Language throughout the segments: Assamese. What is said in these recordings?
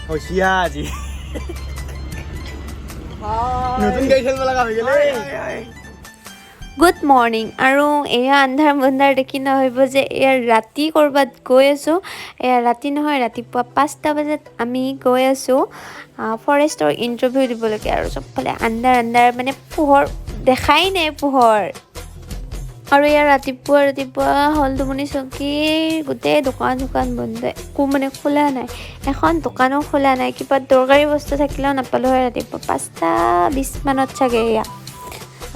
হৈছিয়া আজি নতুন গাড়ী খেলিব লগা হৈ গ'লে গুড মৰ্ণিং আৰু এয়া আন্ধাৰ বন্ধাৰ দেখি নহ'ব যে এয়া ৰাতি ক'ৰবাত গৈ আছোঁ এয়া ৰাতি নহয় ৰাতিপুৱা 5টা বজাত আমি গৈ আছোঁ ফৰেষ্টৰ ইণ্টাৰভিউ দিবলৈকে আৰু চবফালে আন্ধাৰ মানে পোহৰ দেখাই নাই পোহৰ আৰু এয়া ৰাতিপুৱা হ'ল দুমনি চকীৰ গোটেই দোকান বন্ধ একো মানে খোলা নাই এখন দোকানো খোলা নাই কিবা দৰকাৰী বস্তু থাকিলেও নাপালোঁ হয় ৰাতিপুৱা 5:20 মানত চাগে এয়া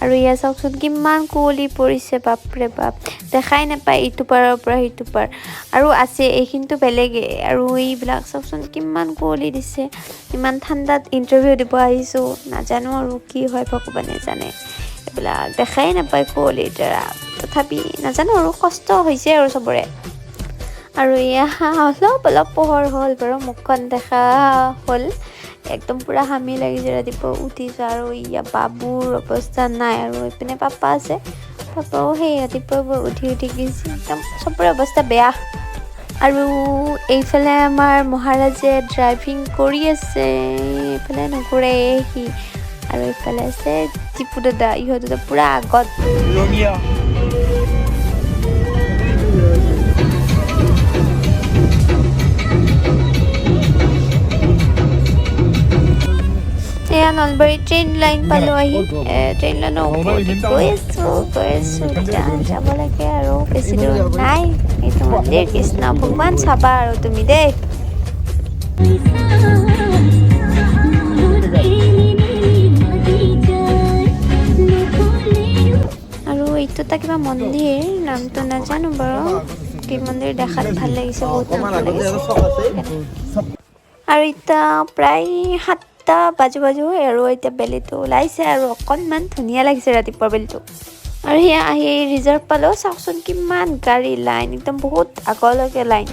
আৰু ইয়া চাওকচোন কিমান কুঁৱলী পৰিছে বাপৰে বাপ দেখাই নাপায় ইটো পাৰৰ পৰা সিটো পাৰ আৰু আছে এইখিনিতো বেলেগে আৰু এইবিলাক চাওকচোন কিমান কুঁৱলী দিছে ইমান ঠাণ্ডাত ইণ্টাৰভিউ দিব আহিছোঁ নাজানো আৰু কি হয় ভগৱানে জানে এইবিলাক দেখাই নাপায় কুঁৱলীৰ দ্বাৰা তথাপি নাজানো আৰু কষ্ট হৈছে আৰু চবৰে আৰু এয়া অলপ পোহৰ হ'ল বাৰু মুখখন দেখা হ'ল একদম পুৰা হামি লাগিছে ৰাতিপুৱা উঠিছোঁ আৰু ইয়া বাবুৰ অৱস্থা নাই আৰু এইপিনে পাপা আছে পাপাও সেই ৰাতিপুৱা উঠি গৈছে একদম চবৰে অৱস্থা বেয়া আৰু এইফালে আমাৰ মহাৰাজে ড্ৰাইভিং কৰি আছে এইফালে নকৰে সি আৰু এইফালে আছে টিপু দাদা ইহঁত দুটা পুৰা আগত এয়া নলবাৰী ট্ৰেইন লাইন পালোঁ আহি ট্ৰেইন লাইনৰ ওপৰত গৈ আছোঁ যাব লাগে আৰু বেছি দূৰ নাই এইটো মন্দিৰ কৃষ্ণ ভগৱান চাবা আৰু তুমি দেই আৰু এইটো এটা কিবা মন্দিৰ নামটো নাজানো বাৰু কি মন্দিৰ দেখাত ভাল লাগিছে বহুত ভাল লাগিছে আৰু এতিয়া প্ৰায় 7টা বাজু আৰু এতিয়া বেলিটো ওলাইছে আৰু অকণমান ধুনীয়া লাগিছে ৰাতিপুৱাৰ বেলিটো আৰু সেয়া আহি ৰিজাৰ্ভ পালোঁ চাওকচোন কিমান গাড়ী লাইন একদম বহুত আগলৈকে লাইন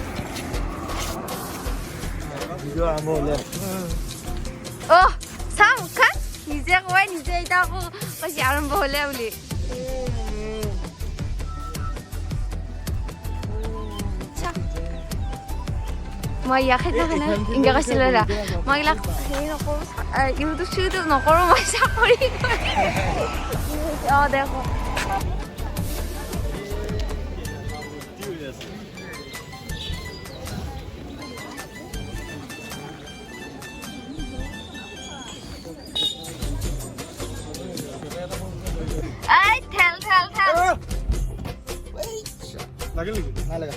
চাওঁ মুখখন নিজে কয় নিজে এতিয়া আকৌ কৈছে আৰম্ভ হ'লে বুলি মই ইয়াক সেইদিনাখনে ইংগা কৈছিলোঁ দাদা মই এইবিলাক হেৰি নকৰোঁ ইউটিউব নকৰোঁ মই চাকৰি অঁ দেখো লাগিল নেকি নাই লাগা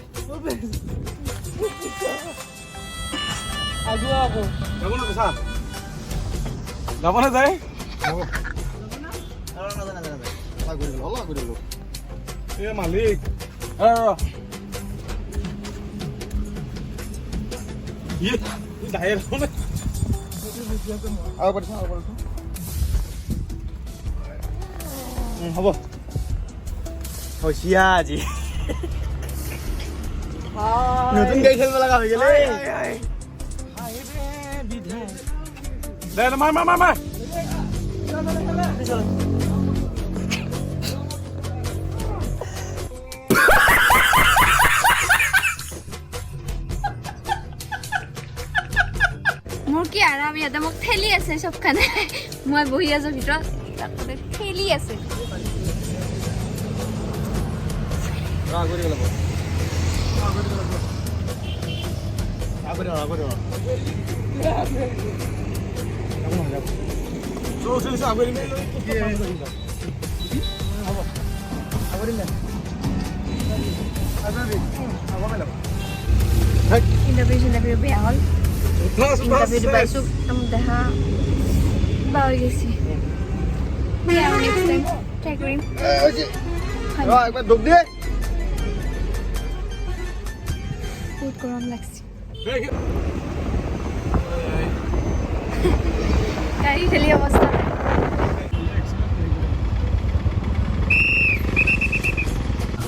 যাব না যায় মালিক হ'ব হৈছিয়া আজি নতুন গাড়ী খেলিব লগা হৈ গ'লে মাৰ মোৰ কি আৰাম ইয়াতে মোক ঠেলি আছে চবখানে মই বহি আছোঁ ভিতৰত ঠেলি আছে ইণ্টাৰভিউ বেয়া হ'ল ইণ্টাৰভিউ পাইছোঁ একদম দেখা কিবা হৈ গৈছে আৰু নেক্সট টাইম ট্ৰাই কৰিম বহুত গৰম লাগছে গাড়ী ঠেলি অৱস্থা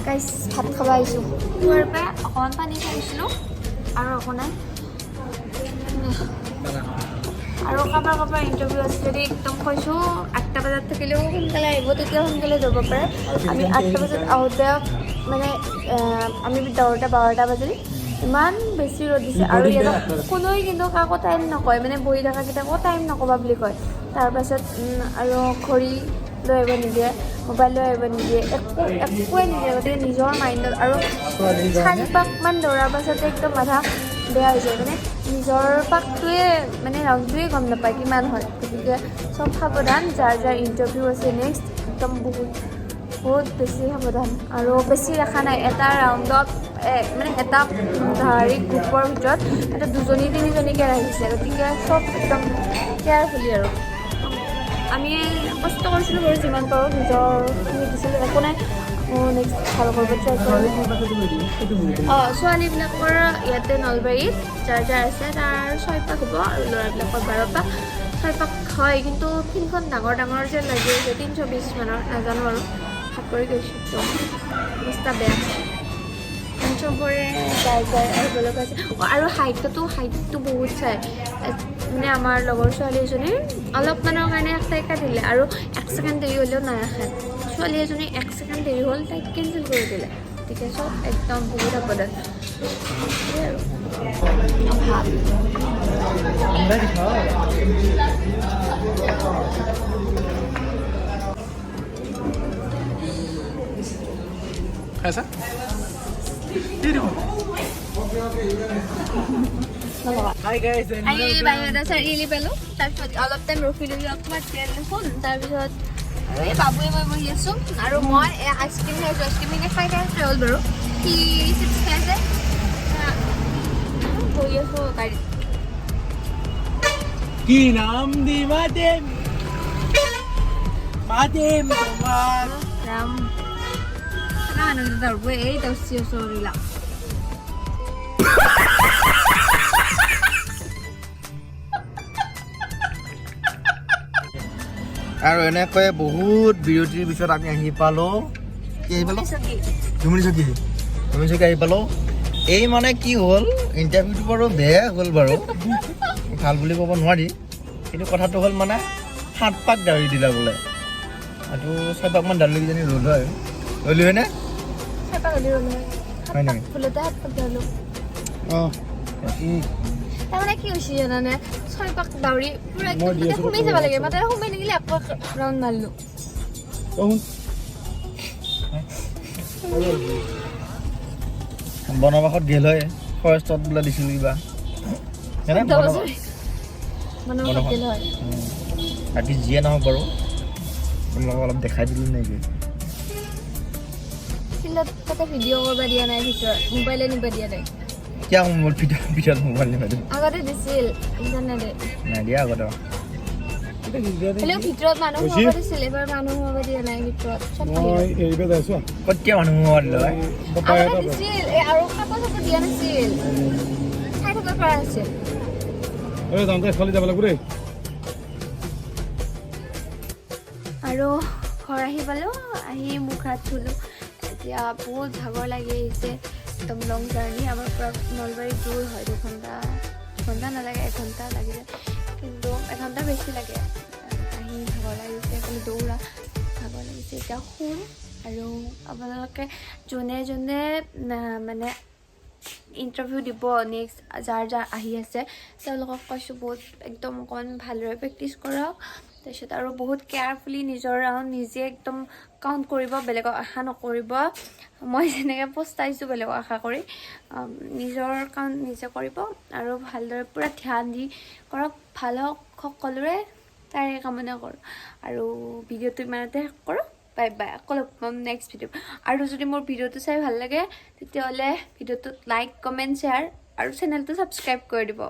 গাইছ ভাত খাব আহিছোঁ পুৱাৰ পৰা অকণমান পানী খাইছিলোঁ আৰু অকণমান আৰু কাৰোবাৰ ইণ্টাৰভিউ আছে যদি একদম কৈছোঁ 8টা বজাত থাকিলেও সোনকালে আহিব তেতিয়া সোনকালে যাব পাৰে আমি 8টা বজাত আহোঁতে মানে আমি 10টা 12টা বাজিল ইমান বেছি ৰ'দ দিছে আৰু ইয়াত কোনোৱে কিন্তু কাকো টাইম নকয় মানে বহি থকাকেইটাকো টাইম নক'বা বুলি কয় তাৰপাছত আৰু ঘড়ী লৈ আহিব নিদিয়ে মোবাইল লৈ আহিব নিদিয়ে একোৱে নিদিয়ে গতিকে নিজৰ মাইণ্ডত আৰু 4 পাকমান দৌৰাৰ পাছতে একদম মাথা বেয়া হৈ যায় মানে নিজৰ পাকটোৱে মানে ৰাউণ্ডটোৱে গম নাপায় কিমান হয় গতিকে চব সাৱধান যাৰ যাৰ ইণ্টাৰভিউ আছে নেক্সট একদম বহুত বেছি সাৱধান আৰু বেছি ৰখা নাই এটা ৰাউণ্ডত মানে এটা হেৰি গ্ৰুপৰ ভিতৰত এটা 2জনী 3জনীকৈ ৰাখিছে গতিকে চব একদম কেয়াৰফুলি আৰু আমি কষ্ট কৰিছিলোঁ বাৰু যিমান পাৰোঁ নিজৰখিনি দিছিলোঁ একো নাই নেক্সট ভাল কৰিব ট্ৰাই কৰিম ছোৱালীবিলাকৰ ইয়াতে নলবাৰীত যাৰ যাৰ আছে তাৰ 6 পাক হ'ব আৰু ল'ৰাবিলাকৰ 12 পাক 6 পাক হয় কিন্তু ফিল্ডখন ডাঙৰ যেন লাগি আছে 320 মানৰ নাজানো আৰু হাত কৰি গৈছোঁ তো অৱস্থা বেয়া চবৰে যাই আহিব লগা আছে আৰু হাইটটো বহুত চাই মানে আমাৰ লগৰ ছোৱালী এজনীৰ অলপমানৰ কাৰণে তাইক কাটিলে আৰু 1 ছেকেণ্ড দেৰি হ'লেও নাৰাখে ছোৱালী এজনী 1 ছেকেণ্ড দেৰি হ'ল তাইক কেঞ্চেল কৰি দিলে গতিকে চব একদম বহুত সাৱধান খাইছা Hi guys, আমি বাহিৰত চাৰিআলি পালোঁ তাৰপিছত অলপ টাইম ৰখিলোঁ অকণমান ট্ৰেইন দেখোন তাৰপিছত এই বাবুৱে মই বহি আছোঁ আৰু মই আইচক্ৰীম খাইছোঁ আইচক্ৰীম খাই হ'ল বাৰু সি চিপছ খাইছে বহি আছোঁ গাড়ীত কি নাম দি মাতিম তোমাক ৰাম মানুহকেইটা ধৰব এই দস্তি চৰিলা আৰু এনেকৈ বহুত বিৰতিৰ পিছত আমি আহি পালোঁ কি আহি পালোঁ ধুমুনি চকী আহি পালোঁ এই মানে কি হ'ল ইণ্টাৰভিউটো বাৰু বেয়া হ'ল বাৰু ভাল বুলি ক'ব নোৱাৰি কিন্তু কথাটো হ'ল মানে 7 পাক দাউৰি দিলা বোলে আৰু 6 পাকমান দাউৰিলে কিজানি ৰ'ল হয় ৰ'লি হয়নে হয় নেকি অঁ তাৰমানে কি হৈছে জানানে 6 পাক দাউৰি পুৰা সোমাই যাব লাগে মাতে সোমাই নিদিলে আকৌ ৰাউণ্ড মাৰিলোঁ বনবাসত গেল হয় ফৰেষ্টত বোলে দিছিল কিবা বাকী যিয়ে নহওক বাৰু আপোনালোকক অলপ দেখাই দিলোঁ নেকি ফিল্ডত তাতে ভিডিঅ' কৰিব দিয়া নাই ভিতৰত মোবাইলে নিব দিয়া নাই কিয় মোৰ ভিতৰত মোবাইল নিব দিম আগতে দিছিল ইণ্টাৰনেটে নাই দিয়া আগতে হ'লেও ভিতৰত মানুহ সোমাব দিছিল এবাৰ মানুহ সোমাব দিয়া নাই ভিতৰত ক'তকৈ মানুহ সোমাব দিলে হয় আগতে দিছিল আৰু কাপোৰ চাপোৰ দিয়া নাছিল চাই থাকিব পৰা আছিল আৰু ঘৰ আহি পালোঁ আহি মুখ হাত ধুলোঁ এতিয়া বহুত ভাগৰ লাগি আহিছে একদম লং জাৰ্ণি আমাৰ পৰা নলবাৰী দূৰ হয় 2 ঘণ্টা নালাগে 1 ঘণ্টা লাগি যায় কিন্তু 1 ঘণ্টা বেছি লাগে আহি ভাগৰ লাগিছে খালি দৌৰা ভাগৰ লাগিছে এতিয়া শুম আৰু আপোনালোকে যোনে মানে ইণ্টাৰভিউ দিব নেক্সট যাৰ আহি আছে তেওঁলোকক কৈছোঁ বহুত একদম অকণমান ভালদৰে প্ৰেক্টিচ কৰক তাৰপিছত আৰু বহুত কেয়াৰফুলি নিজৰ ৰাউণ্ড নিজে একদম কাউণ্ট কৰিব বেলেগক আশা নকৰিব মই যেনেকৈ পস্তাইছোঁ বেলেগক আশা কৰি নিজৰ কাউণ্ট নিজে কৰিব আৰু ভালদৰে পূৰা ধ্যান দি কৰক ভাল হওক সকলোৰে তাৰে কামনা কৰোঁ আৰু ভিডিঅ'টো ইমানতে শেষ কৰোঁ বাই বাই আকৌ লগ পাম নেক্সট ভিডিঅ' আৰু যদি মোৰ ভিডিঅ'টো চাই ভাল লাগে তেতিয়াহ'লে ভিডিঅ'টোত লাইক কমেণ্ট শ্বেয়াৰ আৰু চেনেলটো ছাবস্ক্ৰাইব কৰি দিব